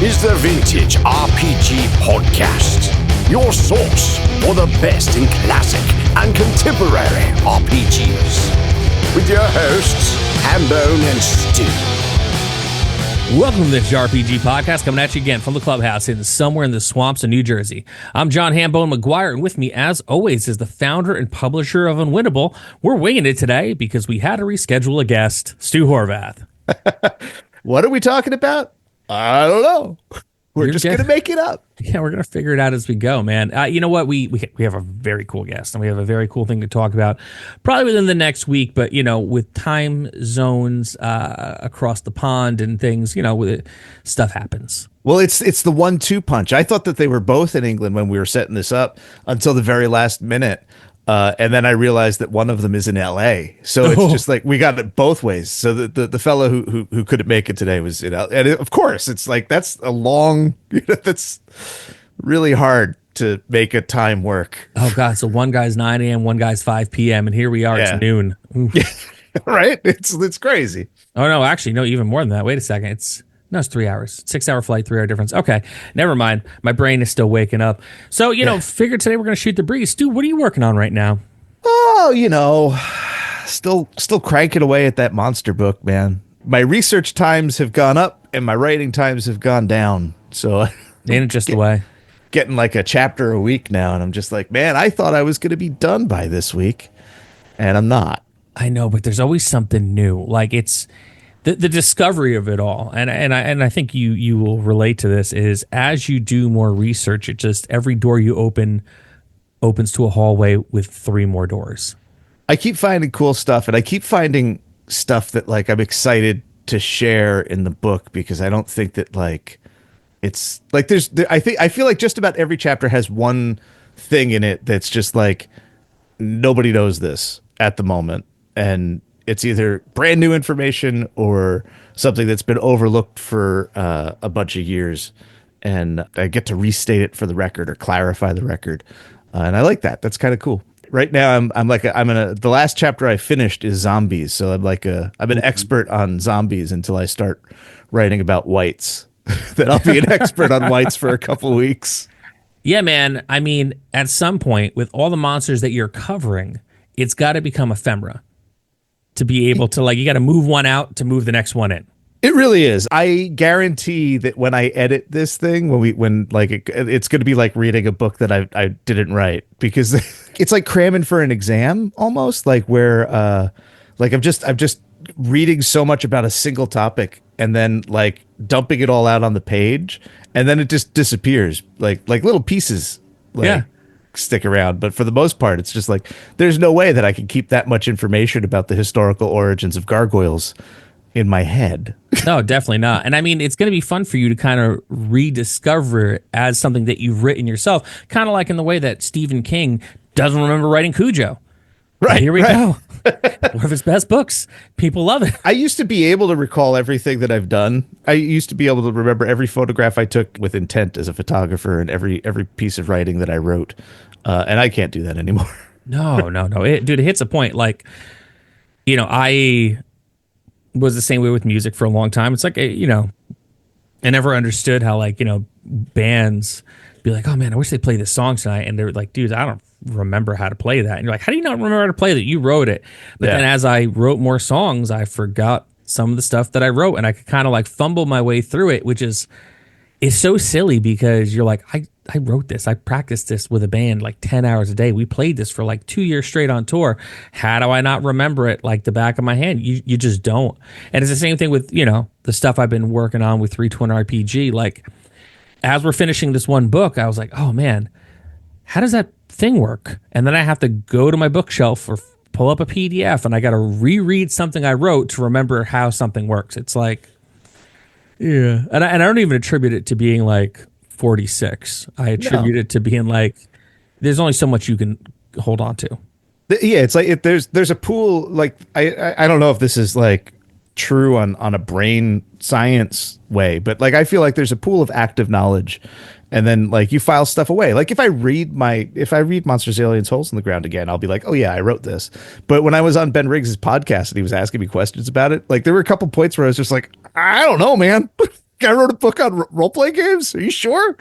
is the Vintage RPG Podcast, your source for the best in classic and contemporary RPGs. With your hosts, Hambone and Stu. Welcome to the RPG Podcast, coming at you again from the clubhouse in somewhere in the swamps of New Jersey. I'm John Hambone McGuire, and with me, as always, is the founder and publisher of Unwinnable. We're winging it today because we had to reschedule a guest, Stu Horvath. What are we talking about? I don't know. We're just going to make it up. Yeah, we're going to figure it out as we go, man. You know what? We have a very cool guest, and we have a very cool thing to talk about probably within the next week. But, you know, with time zones across the pond and things, you know, stuff happens. Well, it's the 1-2 punch. I thought that they were both in England when we were setting this up until the very last minute. And then I realized that one of them is in LA. So it's just like we got it both ways. So the fellow who couldn't make it today was in LA. And of course, it's like that's a long, that's really hard to make a time work. Oh, God. So one guy's 9 a.m., one guy's 5 p.m. And here we are. It's noon. Right? It's crazy. Oh, no, actually, no, even more than that. Wait a second. It's 3 hours, 6 hour flight, 3 hour difference. Okay, never mind. My brain is still waking up. So, you know, figured today we're going to shoot the breeze. Stu, what are you working on right now? Oh, you know, still cranking away at that monster book, man. My research times have gone up and my writing times have gone down. So ain't it just the way? Getting like a chapter a week now. And I'm just like, man, I thought I was going to be done by this week and I'm not. I know, but there's always something new. Like it's the discovery of it all, and I think you will relate to this, is as you do more research, it just every door you open opens to a hallway with 3 more doors. I keep finding cool stuff, and I keep finding stuff that like I'm excited to share in the book because I don't think that like it's like I feel like just about every chapter has one thing in it that's just like nobody knows this at the moment, and it's either brand new information or something that's been overlooked for a bunch of years, and I get to restate it for the record or clarify the record, and I like that. That's kind of cool. Right now, the last chapter I finished is zombies, so I'm an expert on zombies until I start writing about whites. Then I'll be an expert on whites for a couple of weeks. Yeah, man. I mean, at some point, with all the monsters that you're covering, it's got to become ephemera. To be able to, like, you got to move one out to move the next one in. It really is. I guarantee that when I edit this thing, it's going to be like reading a book that I didn't write, because it's like cramming for an exam almost, like where like I'm just reading so much about a single topic and then like dumping it all out on the page, and then it just disappears like little pieces. Stick around, but for the most part it's just like there's no way that I can keep that much information about the historical origins of gargoyles in my head. No, definitely not. And I mean, it's going to be fun for you to kind of rediscover it as something that you've written yourself, kind of like in the way that Stephen King doesn't remember writing Cujo. Right, here we go. One of his best books. People love it. I used to be able to recall everything that I've done. I used to be able to remember every photograph I took with intent as a photographer and every piece of writing that I wrote. And I can't do that anymore. No. Dude, it hits a point. Like, you know, I was the same way with music for a long time. It's like, you know, I never understood how, like, you know, bands be like, oh man, I wish they played this song tonight. And they're like, dude, I don't remember how to play that. And you're like, how do you not remember how to play that? You wrote it. But then as I wrote more songs, I forgot some of the stuff that I wrote, and I could kind of like fumble my way through it, which is so silly, because you're like, I wrote this. I practiced this with a band like 10 hours a day. We played this for like 2 years straight on tour. How do I not remember it like the back of my hand? You just don't. And it's the same thing with, you know, the stuff I've been working on with 320 RPG. Like, as we're finishing this one book, I was like, oh man, how does that thing work? And then I have to go to my bookshelf or pull up a PDF, and I got to reread something I wrote to remember how something works. It's like, yeah. And I don't even attribute it to being like 46. I attribute it to being like, there's only so much you can hold on to. Yeah, it's like there's a pool. Like I don't know if this is like true on a brain science way, but like I feel like there's a pool of active knowledge, and then like you file stuff away. Like if I read Monsters, Aliens, Holes in the Ground again, I'll be like, oh yeah, I wrote this. But when I was on Ben Riggs's podcast and he was asking me questions about it, like there were a couple points where I was just like, I don't know, man. guy wrote a book on role-playing games? Are you sure?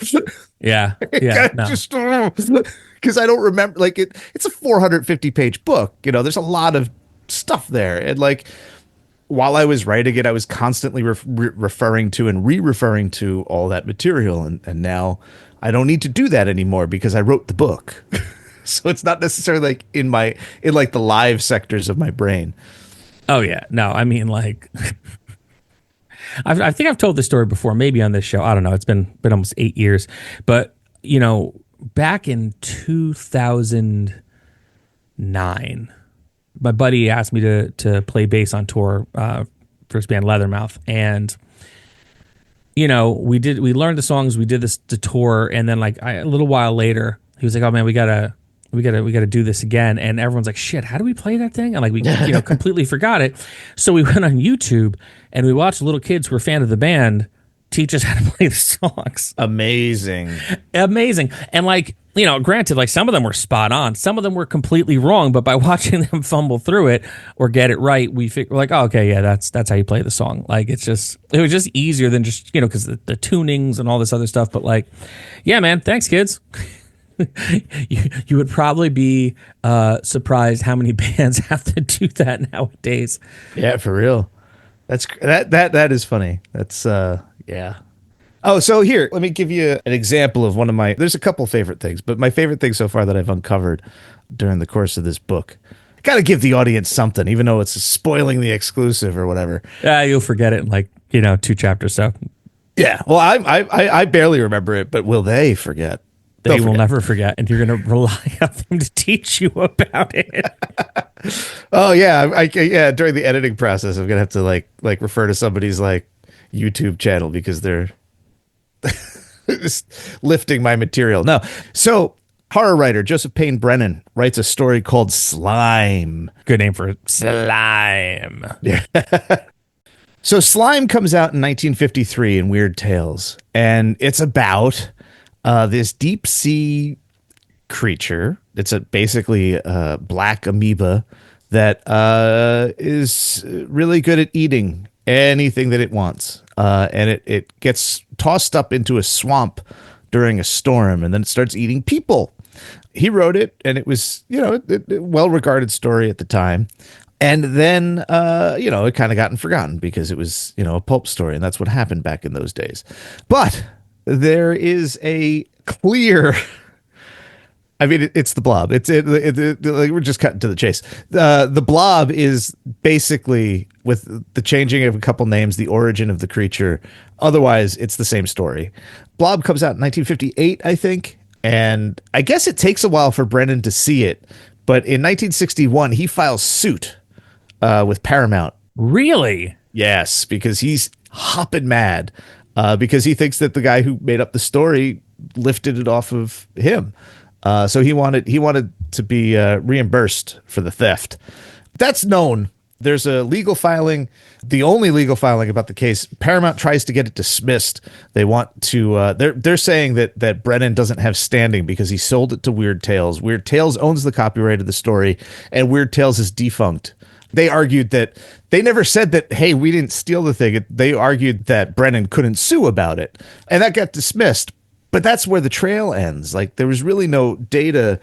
Yeah. Yeah. No. Just because I don't remember, like it's a 450-page book. There's a lot of stuff there, and like while I was writing it, I was constantly referring to and re-referring to all that material, and now I don't need to do that anymore because I wrote the book. So it's not necessarily like in like the live sectors of my brain. Oh yeah. No, I mean, like I think I've told this story before, maybe on this show. I don't know. It's been almost 8 years, but back in 2009, my buddy asked me to play bass on tour for his band Leathermouth, and we learned the songs, we did the tour, and then like a little while later, he was like, "Oh man, we gotta do this again," and everyone's like, "Shit, how do we play that thing?" And like we completely forgot it, so we went on YouTube and we watched little kids who were a fan of the band teach us how to play the songs. Amazing. And like, granted, like some of them were spot on, some of them were completely wrong, but by watching them fumble through it or get it right, we're like, oh, okay, yeah, that's how you play the song. Like it was just easier than just, because the tunings and all this other stuff. But like, yeah, man, thanks, kids. You would probably be surprised how many bands have to do that nowadays. Yeah, for real. That is funny. That's yeah. Oh, so here, let me give you an example of there's a couple favorite things, but my favorite thing so far that I've uncovered during the course of this book. Got to give the audience something, even though it's spoiling the exclusive or whatever. Yeah, you'll forget it in like, 2 chapters. So yeah, well, I barely remember it, but will they forget? They will never forget, and you're going to rely on them to teach you about it. Oh yeah, yeah. During the editing process, I'm gonna have to like refer to somebody's like YouTube channel because they're just lifting my material. No, so horror writer Joseph Payne Brennan writes a story called Slime. Good name for it. Slime. Yeah. So Slime comes out in 1953 in Weird Tales, and it's about this deep sea creature. It's basically a black amoeba that is really good at eating anything that it wants. And it gets tossed up into a swamp during a storm, and then it starts eating people. He wrote it, and it was, a well-regarded story at the time. And then, it kind of gotten forgotten because it was, a pulp story, and that's what happened back in those days. But there is a clear... I mean, it's the Blob. We're just cutting to the chase. The Blob is basically, with the changing of a couple names, the origin of the creature. Otherwise, it's the same story. Blob comes out in 1958, I think. And I guess it takes a while for Brennan to see it. But in 1961, he files suit with Paramount. Really? Yes, because he's hopping mad. Because he thinks that the guy who made up the story lifted it off of him. So he wanted to be reimbursed for the theft. That's known. There's a legal filing, the only legal filing about the case. Paramount tries to get it dismissed. They want to. They're saying that Brennan doesn't have standing because he sold it to Weird Tales. Weird Tales owns the copyright of the story, and Weird Tales is defunct. They argued that they never said that, hey, we didn't steal the thing. They argued that Brennan couldn't sue about it, and that got dismissed. But that's where the trail ends. Like, there was really no data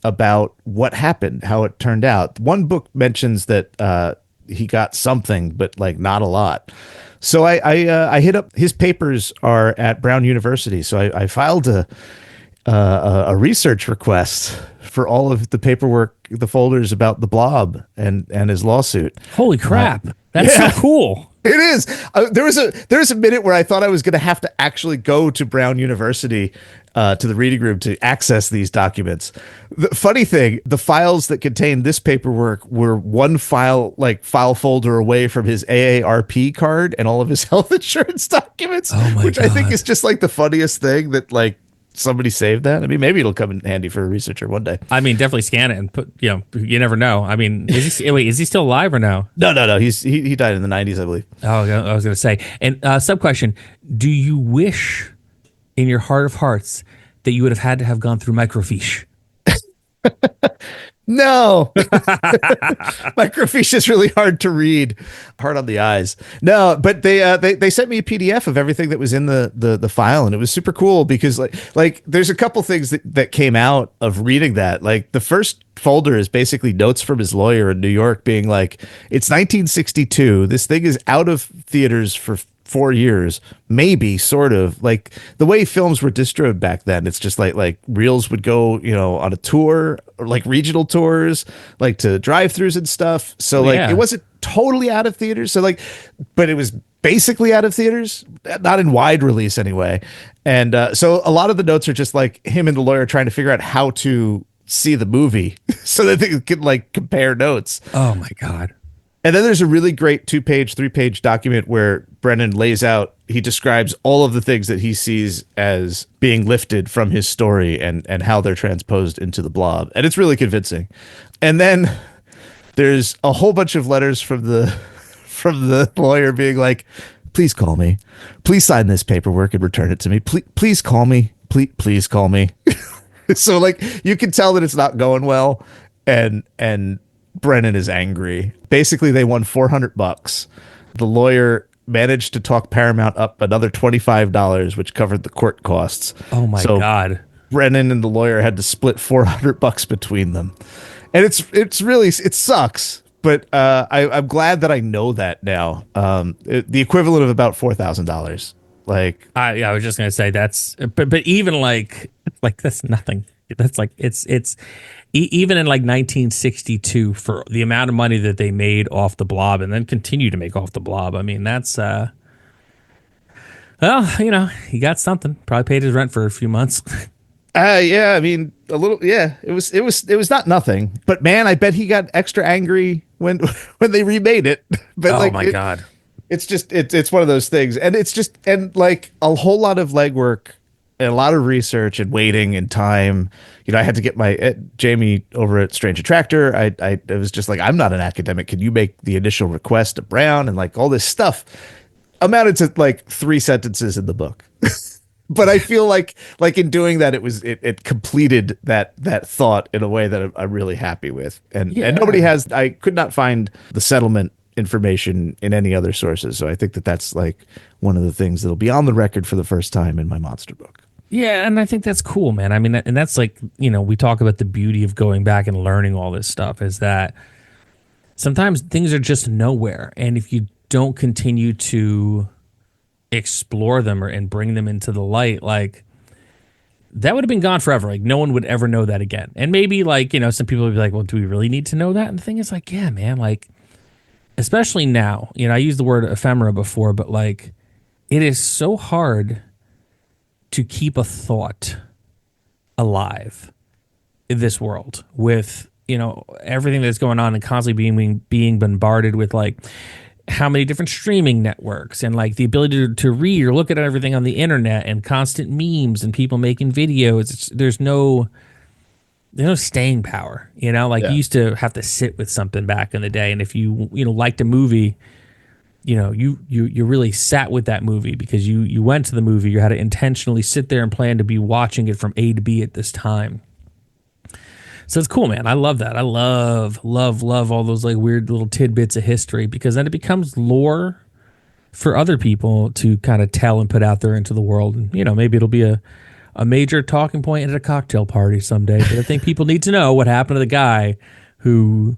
about what happened, how it turned out. One book mentions that he got something, but like not a lot. So I hit up, his papers are at Brown University. So I filed a research request for all of the paperwork, the folders about the Blob and his lawsuit. Holy crap. That's so cool. It is. There was a minute where I thought I was going to have to actually go to Brown University to the reading room to access these documents. The funny thing, the files that contained this paperwork were one file folder away from his AARP card and all of his health insurance documents, which God. I think is just like the funniest thing that like somebody saved that. I mean, maybe it'll come in handy for a researcher one day. I mean, definitely scan it and put, you never know. I mean, is he still alive or no? No. He died in the 90s, I believe. Oh, I was going to say. And sub question, do you wish in your heart of hearts that you would have had to have gone through microfiche? No. Microfiche is really hard to read, hard on the eyes. No, but they sent me a PDF of everything that was in the file, and it was super cool because like there's a couple things that came out of reading that. Like the first folder is basically notes from his lawyer in New York being like, it's 1962. This thing is out of theaters for 4 years, maybe, sort of. Like the way films were distroed back then, it's just like reels would go, on a tour, or like regional tours, like to drive-throughs and stuff. So like it wasn't totally out of theaters. So like, but it was basically out of theaters, not in wide release anyway. And so a lot of the notes are just like him and the lawyer trying to figure out how to see the movie so that they could like compare notes. Oh my God. And then there's a really great 2-page, 3-page document where Brennan lays out, he describes all of the things that he sees as being lifted from his story and how they're transposed into the Blob. And it's really convincing. And then there's a whole bunch of letters from the lawyer being like, please call me. Please sign this paperwork and return it to me. Please call me. Please call me. So like you can tell that it's not going well. And Brennan is angry. Basically, they won $400. The lawyer managed to talk Paramount up another $25, which covered the court costs. Oh my God. Brennan and the lawyer had to split $400 between them. And it's really, it sucks. But I'm glad that I know that now. The equivalent of about $4,000. Like I was just gonna say that's, but even like that's nothing. That's like it's even in like 1962 for the amount of money that they made off the Blob and then continue to make off the Blob. I mean, that's well, he got something. Probably paid his rent for a few months. Yeah, I mean, a little. Yeah, it was not nothing. But man, I bet he got extra angry when they remade it. But oh my God. It's just it's one of those things, and it's just and like a whole lot of legwork and a lot of research and waiting and time. I had to get my Jamie over at Strange Attractor. I was just like, I'm not an academic. Can you make the initial request to Brown and like all this stuff amounted to like 3 sentences in the book. But I feel like in doing that, it completed that thought in a way that I'm really happy with. And nobody has. I could not find the settlement information in any other sources. So I think that's like one of the things that'll be on the record for the first time in my monster book. Yeah, and I think that's cool, man. I mean, and that's like, we talk about the beauty of going back and learning all this stuff is that sometimes things are just nowhere. And if you don't continue to explore them and bring them into the light, like that would have been gone forever. Like no one would ever know that again. And maybe like, some people would be like, well, do we really need to know that? And the thing is like, yeah, man, like, especially now, I used the word ephemera before, but like it is so hard to keep a thought alive in this world with, everything that's going on and constantly being bombarded with like how many different streaming networks and like the ability to read or look at everything on the internet and constant memes and people making videos. There's no staying power, You used to have to sit with something back in the day. And if you liked a movie, you really sat with that movie because you went to the movie. You had to intentionally sit there and plan to be watching it from A to B at this time. So it's cool, man. I love that. I love all those like weird little tidbits of history because then it becomes lore for other people to kind of tell and put out there into the world. And, maybe it'll be a major talking point at a cocktail party someday. But I think people need to know what happened to the guy who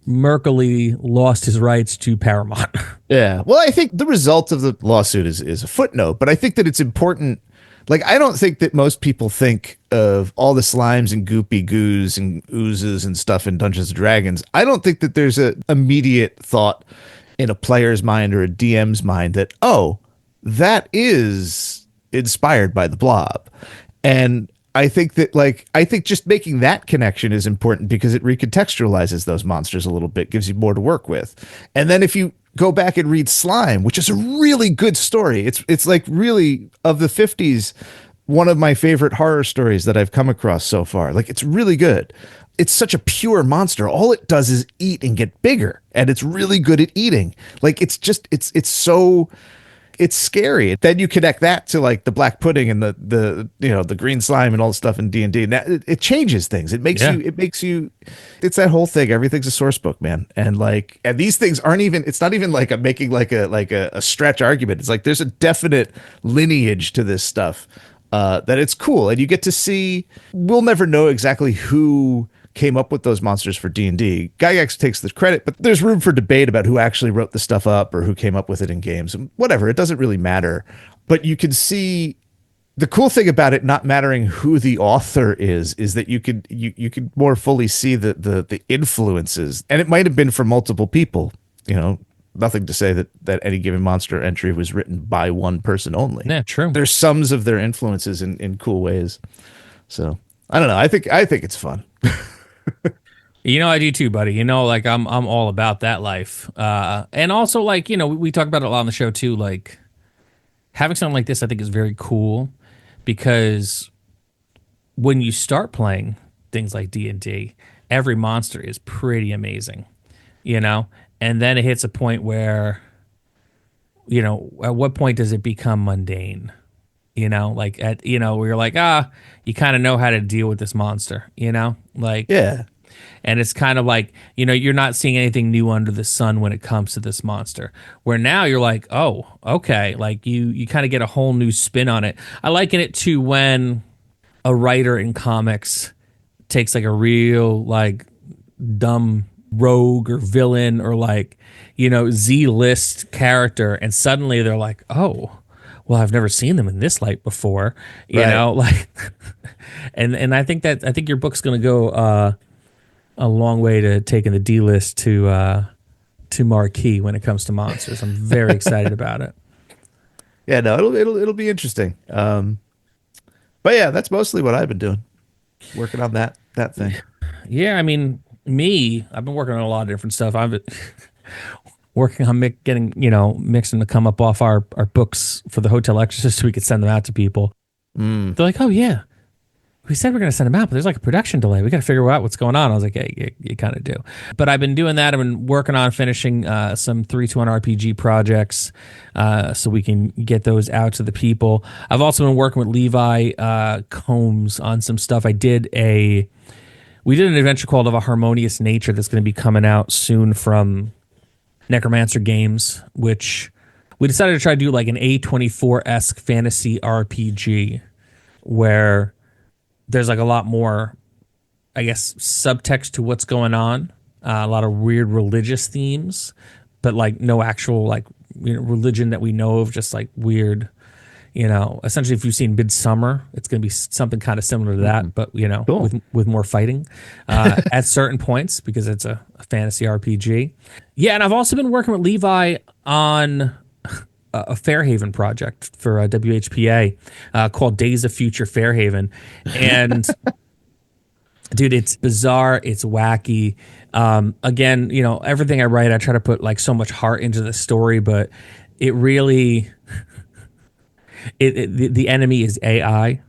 murkily lost his rights to Paramount. Yeah. Well, I think the result of the lawsuit is a footnote, but I think that it's important. Like, I don't think that most people think of all the slimes and goopy goos and oozes and stuff in Dungeons and Dragons. I don't think that there's an immediate thought in a player's mind or a DM's mind that, oh, that is inspired by the Blob. And I think that just making that connection is important because it recontextualizes those monsters a little bit, gives you more to work with. And then if you go back and read Slime, which is a really good story. It's like really of the 50s, one of my favorite horror stories that I've come across so far. Like it's really good. It's such a pure monster. All it does is eat and get bigger, and it's really good at eating. Like it's it's scary. Then you connect that to like the black pudding and the the green slime and all the stuff in D&D. And it changes things. It makes you it's that whole thing. Everything's a source book, man. And these things aren't even, it's not even like I'm making like a stretch argument. It's like there's a definite lineage to this stuff that it's cool. And you get to see, we'll never know exactly who came up with those monsters for D&D. Gygax takes the credit, but there's room for debate about who actually wrote the stuff up or who came up with it in games. And whatever, it doesn't really matter. But you can see the cool thing about it not mattering who the author is that you could more fully see the influences. And it might have been from multiple people. Nothing to say that any given monster entry was written by one person only. Yeah, true. There's sums of their influences in cool ways. So I don't know. I think it's fun. I do too, buddy. Like I'm all about that life. And also like, we talk about it a lot on the show too. Like having something like this, I think is very cool because when you start playing things like D&D, every monster is pretty amazing, and then it hits a point where, at what point does it become mundane? Like where you're like, you kind of know how to deal with this monster, like, yeah. And it's kind of like, you're not seeing anything new under the sun when it comes to this monster. Where now you're like, oh, okay. Like you kind of get a whole new spin on it. I liken it to when a writer in comics takes like a real like dumb rogue or villain or like, Z-list character. And suddenly they're like, oh, well, I've never seen them in this light before, you know, like, and I think your book's going to go, a long way to taking the D list to marquee when it comes to monsters. I'm very excited about it. Yeah, no, it'll be interesting. But yeah, that's mostly what I've been doing, working on that thing. Yeah, I mean, I've been working on a lot of different stuff. I've been working on getting mixing to come up off our books for the Hotel Exorcist so we could send them out to people. They're like, oh yeah, we said we're going to send them out, but there's like a production delay. We got to figure out what's going on. I was like, yeah, you kind of do. But I've been doing that. I've been working on finishing some 3-to-1 RPG projects so we can get those out to the people. I've also been working with Levi Combs on some stuff. We did an adventure called Of a Harmonious Nature that's going to be coming out soon from Necromancer Games, which we decided to try to do like an A24-esque fantasy RPG where there's like a lot more, I guess, subtext to what's going on. A lot of weird religious themes, but like no actual like religion that we know of. Just like weird, Essentially, if you've seen Midsummer, it's going to be something kind of similar to that, but cool. with more fighting at certain points because it's a fantasy RPG. Yeah, and I've also been working with Levi on a Fairhaven project for WHPA called Days of Future Fairhaven. And dude, it's bizarre. It's wacky. Again, everything I write, I try to put like so much heart into the story, but it really, the enemy is AI.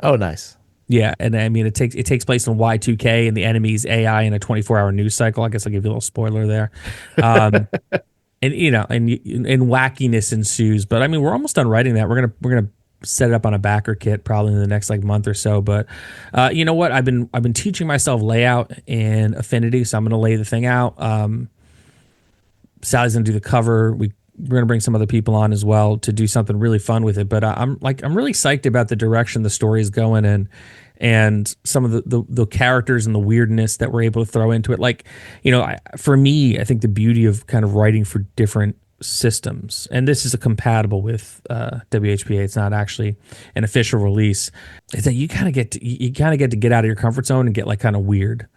Oh, nice. Yeah, and I mean it takes place in Y2K, and the enemy's AI in a 24-hour news cycle. I guess I'll give you a little spoiler there. And and wackiness ensues. But I mean, we're almost done writing that. We're gonna set it up on a backer kit probably in the next like month or so. But you know what? I've been teaching myself layout in Affinity, so I'm gonna lay the thing out. Sally's gonna do the cover. We're gonna bring some other people on as well to do something really fun with it. But I'm really psyched about the direction the story is going in. And some of the characters and the weirdness that we're able to throw into it. Like, for me, I think the beauty of kind of writing for different systems, and this is compatible with WHPA, it's not actually an official release, is that you kind of get to get out of your comfort zone and get like kind of weird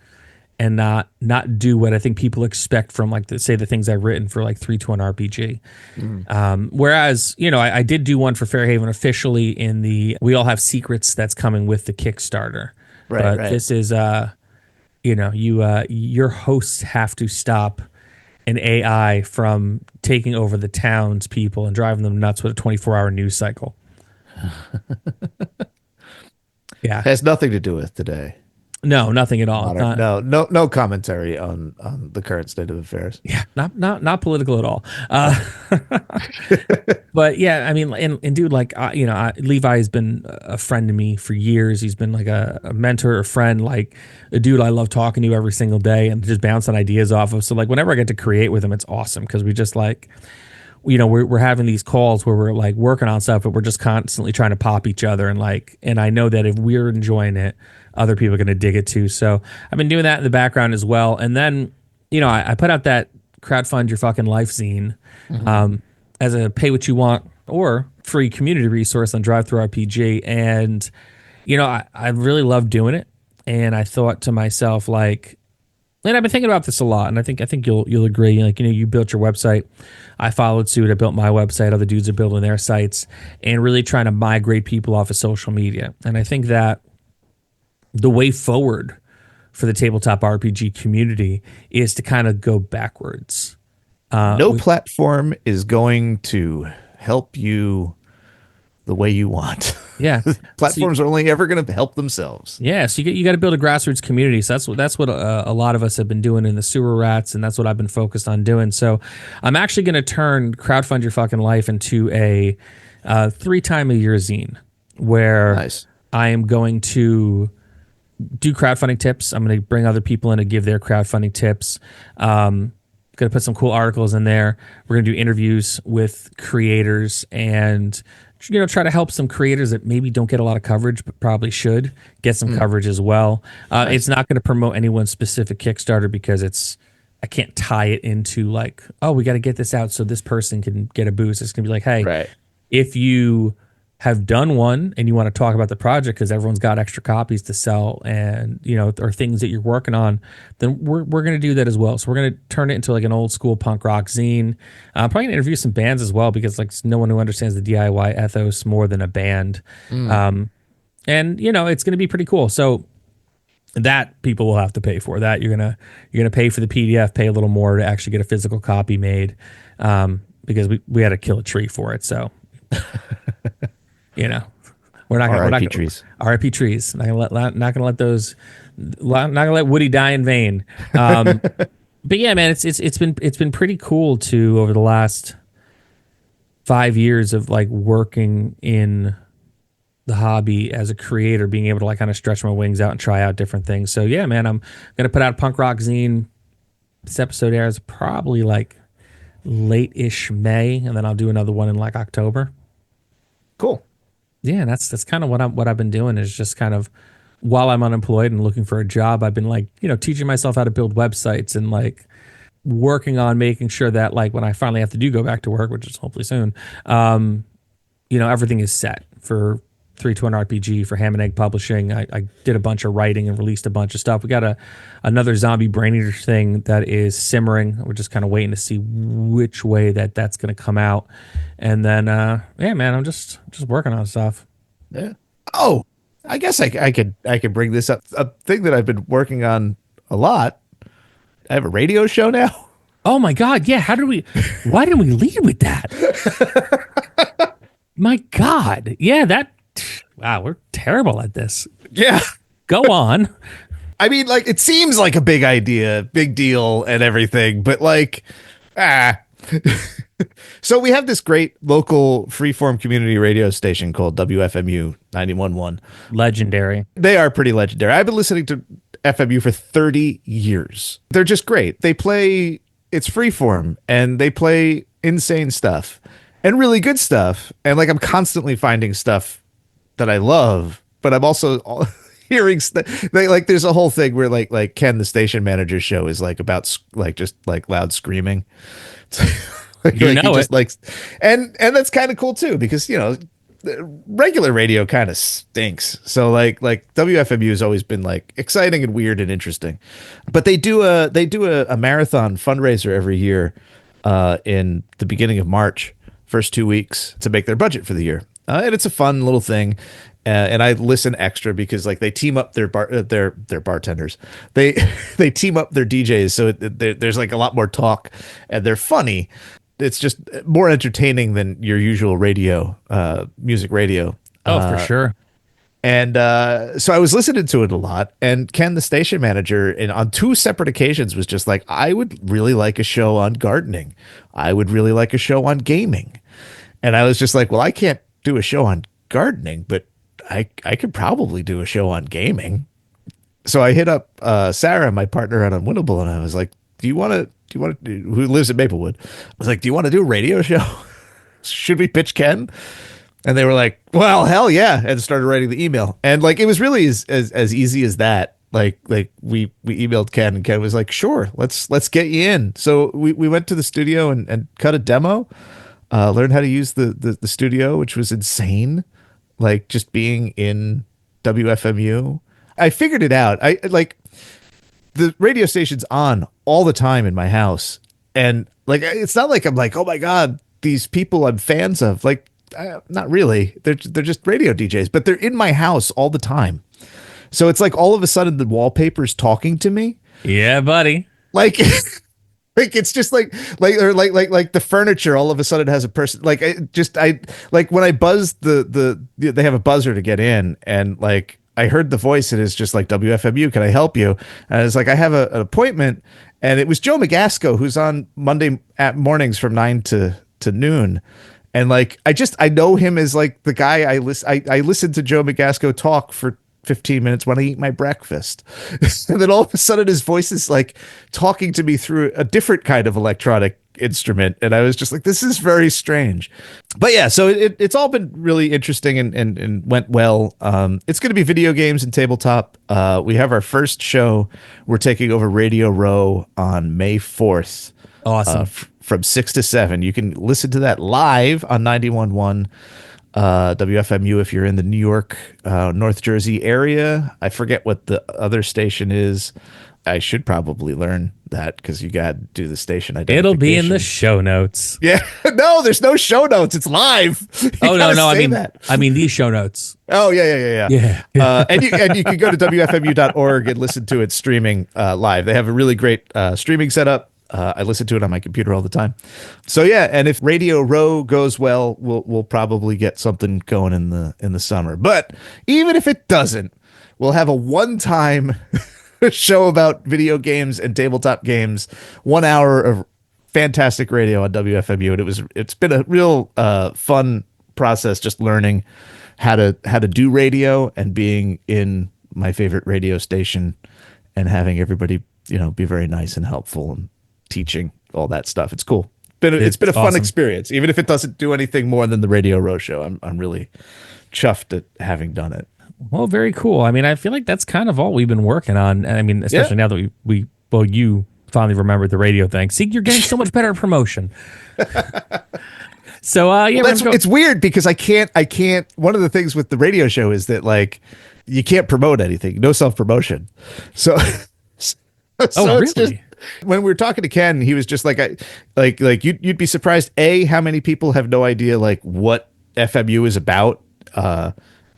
and not do what I think people expect from like the things I've written for like 3-to-1 RPG. Whereas, I did do one for Fairhaven officially in the We All Have Secrets that's coming with the Kickstarter. Right. But this is, your hosts have to stop an AI from taking over the townspeople and driving them nuts with a 24-hour news cycle. Yeah. Has nothing to do with today. No, nothing at all. Modern, no commentary on the current state of affairs. Yeah, not political at all. But yeah, I mean, and dude, like, Levi has been a friend to me for years. He's been like a mentor, a friend, like a dude I love talking to every single day and just bouncing ideas off of. So like, whenever I get to create with him, it's awesome because we just like, we're having these calls where we're like working on stuff, but we're just constantly trying to pop each other and I know that if we're enjoying it, other people are going to dig it too. So I've been doing that in the background as well. And then, I put out that crowdfund your fucking life zine as a pay what you want or free community resource on Drive Through RPG. And, I really love doing it. And I thought to myself, like, and I've been thinking about this a lot, and I think you'll agree. Like, you built your website. I followed suit. I built my website. Other dudes are building their sites and really trying to migrate people off of social media. And I think that the way forward for the tabletop RPG community is to kind of go backwards. No platform is going to help you the way you want. Yeah, platforms are only ever going to help themselves. Yeah, so you got to build a grassroots community. So that's what a lot of us have been doing in the sewer rats, and that's what I've been focused on doing. So I'm actually going to turn Crowdfund Your Fucking Life into a 3-time-a-year zine where Nice. I am going to do crowdfunding tips. I'm going to bring other people in to give their crowdfunding tips. Going to put some cool articles in there. We're going to do interviews with creators and try to help some creators that maybe don't get a lot of coverage but probably should get some coverage as well. Nice. It's not going to promote anyone's specific Kickstarter because I can't tie it into like, oh, we got to get this out so this person can get a boost. It's going to be like, hey, if you have done one and you want to talk about the project because everyone's got extra copies to sell and or things that you're working on, then we're going to do that as well. So we're going to turn it into like an old school punk rock zine. I'm probably going to interview some bands as well because like no one who understands the DIY ethos more than a band. And it's going to be pretty cool. So that people will have to pay for that. You're gonna pay for the PDF, pay a little more to actually get a physical copy made because we had to kill a tree for it. So. We're not gonna RIP trees. RIP trees. Not gonna let Woody die in vain. But yeah, man, it's been pretty cool to over the last 5 years of like working in the hobby as a creator, being able to like kind of stretch my wings out and try out different things. So yeah, man, I'm gonna put out a punk rock zine. This episode airs probably like late-ish May, and then I'll do another one in like October. Cool. Yeah, that's kind of what I've been doing is just kind of while I'm unemployed and looking for a job, I've been like, teaching myself how to build websites and like working on making sure that like when I finally have to go back to work, which is hopefully soon, everything is set for 321 RPG, for Ham and Egg Publishing. I did a bunch of writing and released a bunch of stuff. We got another zombie Braineater thing that is simmering. We're just kind of waiting to see which way that's going to come out. And then, yeah, man, I'm just working on stuff. Yeah. Oh, I guess I could bring this up. A thing that I've been working on a lot. I have a radio show now. Oh my God. Yeah. Why didn't we lead with that? My God. Yeah. Wow. We're terrible at this. Yeah. Go on. I mean, like, it seems like a big idea, big deal and everything, but like, So we have this great local freeform community radio station called WFMU 91.1. Legendary. They are pretty legendary. I've been listening to FMU for 30 years. They're just great. It's freeform and they play insane stuff and really good stuff. And like, I'm constantly finding stuff that I love, but I'm also hearing there's a whole thing where like Ken, the station manager's show is like about like just like loud screaming. And that's kind of cool too, because regular radio kind of stinks. So like WFMU has always been like exciting and weird and interesting. But they do a marathon fundraiser every year in the beginning of March, first 2 weeks, to make their budget for the year. And it's a fun little thing. And I listen extra because like they team up their bartenders. They team up their DJs, so there's like a lot more talk, and they're funny. It's just more entertaining than your usual radio, music radio. Oh, for sure. And so I was listening to it a lot. And Ken, the station manager, and on 2 separate occasions was just like, I would really like a show on gardening. I would really like a show on gaming. And I was just like, well, I can't do a show on gardening, but I could probably do a show on gaming. So I hit up Sarah, my partner at Unwinnable, and I was like, who lives in Maplewood? I was like, do you want to do a radio show? Should we pitch Ken? And they were like, well, hell yeah. And started writing the email. And like, it was really as easy as that. Like we emailed Ken, and Ken was like, sure, let's get you in. So we went to the studio and cut a demo, learned how to use the studio, which was insane. Like just being in WFMU. I figured it out. I like the radio station's on all the time in my house. And like, it's not like I'm like, oh my God, these people I'm fans of, like, not really. They're just radio DJs, but they're in my house all the time. So it's like all of a sudden the wallpaper's talking to me. Yeah, buddy. Like, like it's just like the furniture all of a sudden has a person. Like I like when I buzz they have a buzzer to get in, and like I heard the voice, and it's just like, WFMU, can I help you? And it's like, I have an appointment, and it was Joe McGasco, who's on Monday mornings from 9 to noon. And like, I know him as like the guy I listen to Joe McGasco talk for 15 minutes when I eat my breakfast. And then all of a sudden his voice is like talking to me through a different kind of electronic instrument. And I was just like, this is very strange. But yeah, so it's all been really interesting and went well. It's going to be video games and tabletop. We have our first show. We're taking over Radio Row on May 4th. Awesome. From 6 to 7. You can listen to that live on 91.1 WFMU if you're in the New York, North Jersey area. I forget what the other station is. I should probably learn that because you got to do the station identification. It'll be in the show notes. Yeah. No, there's no show notes. It's live. Oh, no. I mean these show notes. Oh, yeah. And you can go to WFMU.org and listen to it streaming live. They have a really great streaming setup. I listen to it on my computer all the time. So yeah, and if Radio Row goes well, we'll probably get something going in the summer. But even if it doesn't, we'll have a one-time show about video games and tabletop games, 1 hour of fantastic radio on WFMU, and it's been a real fun process just learning how to do radio and being in my favorite radio station and having everybody be very nice and helpful and teaching all that stuff. It's cool. It's been a fun experience, even if it doesn't do anything more than the Radio Row show. I'm really chuffed at having done it. Well, very cool. I mean, I feel like that's kind of all we've been working on. I mean, especially now that you finally remembered the radio thing. See, you're getting so much better at promotion. So it's weird because I can't. One of the things with the radio show is that like you can't promote anything, no self promotion. So really? It's just, when we were talking to Ken, he was just like, you'd be surprised how many people have no idea like what FMU is about,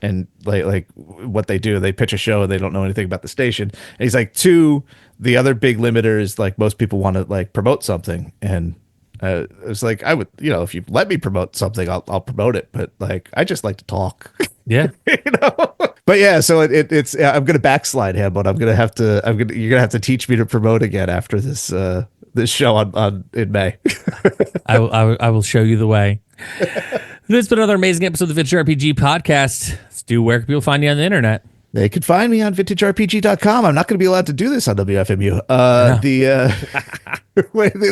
and like what they do. They pitch a show and they don't know anything about the station. And he's like, 2, the other big limiter is like most people want to like promote something, and it was like, I would, if you let me promote something, I'll promote it, but like I just like to talk. Yeah. But yeah, so it's I'm gonna backslide him, but you're gonna have to teach me to promote again after this show in May. I will show you the way. This has been another amazing episode of the Vintage RPG Podcast. Stu, where can people find you on the internet? They can find me on vintagerpg.com. I'm not going to be allowed to do this on WFMU.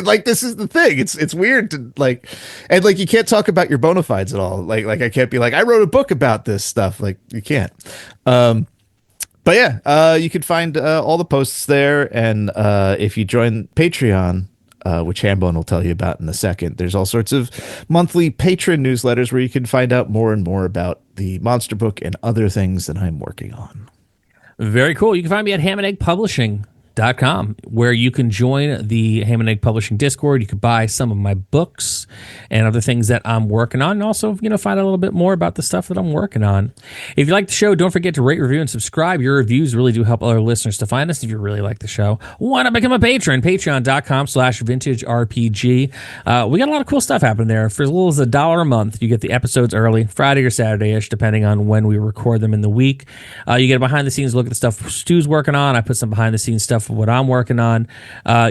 Like this is the thing. It's weird to like, and like you can't talk about your bona fides at all. Like I can't be like, I wrote a book about this stuff. Like you can't. But yeah, you can find all the posts there, and if you join Patreon, which Hambone will tell you about in a second, there's all sorts of monthly patron newsletters where you can find out more and more about the monster book and other things that I'm working on. Very cool. You can find me at Ham and Egg Publishing. patreon.com, where you can join the Ham and Egg Publishing Discord. You can buy some of my books and other things that I'm working on, and also, find out a little bit more about the stuff that I'm working on. If you like the show, don't forget to rate, review, and subscribe. Your reviews really do help other listeners to find us. If you really like the show, why not become a patron? Patreon.com/vintagerpg. We got a lot of cool stuff happening there. For as little as $1 a month, you get the episodes early, Friday or Saturday-ish, depending on when we record them in the week. You get a behind-the-scenes look at the stuff Stu's working on. I put some behind-the-scenes stuff of what I'm working on.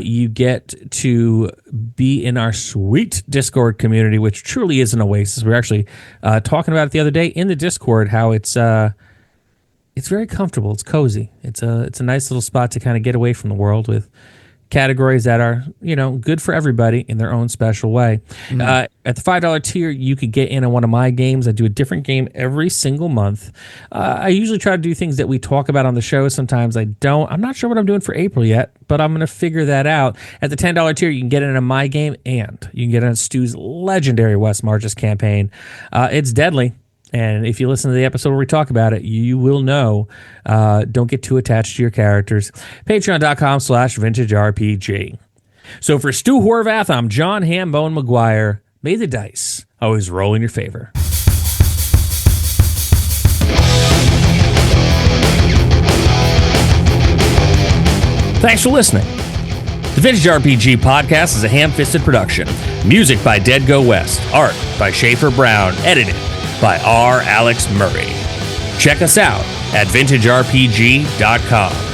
You get to be in our sweet Discord community, which truly is an oasis. We were actually talking about it the other day in the Discord, how it's very comfortable. It's cozy. It's a nice little spot to kind of get away from the world with categories that are, good for everybody in their own special way. At the $5 tier, you could get in on one of my games. I do a different game every single month. I usually try to do things that we talk about on the show. Sometimes I don't. I'm not sure what I'm doing for April yet, but I'm going to figure that out. At the $10 tier, you can get in on my game, and you can get in Stu's legendary West Marches campaign. It's deadly. And if you listen to the episode where we talk about it, you will know. Don't get too attached to your characters. Patreon.com/vintagerpg. So for Stu Horvath, I'm John Hambone McGuire. May the dice always roll in your favor. Thanks for listening. The Vintage RPG Podcast is a ham-fisted production. Music by Dead Go West. Art by Schaefer Brown. Edited by R. Alex Murray. Check us out at vintagerpg.com.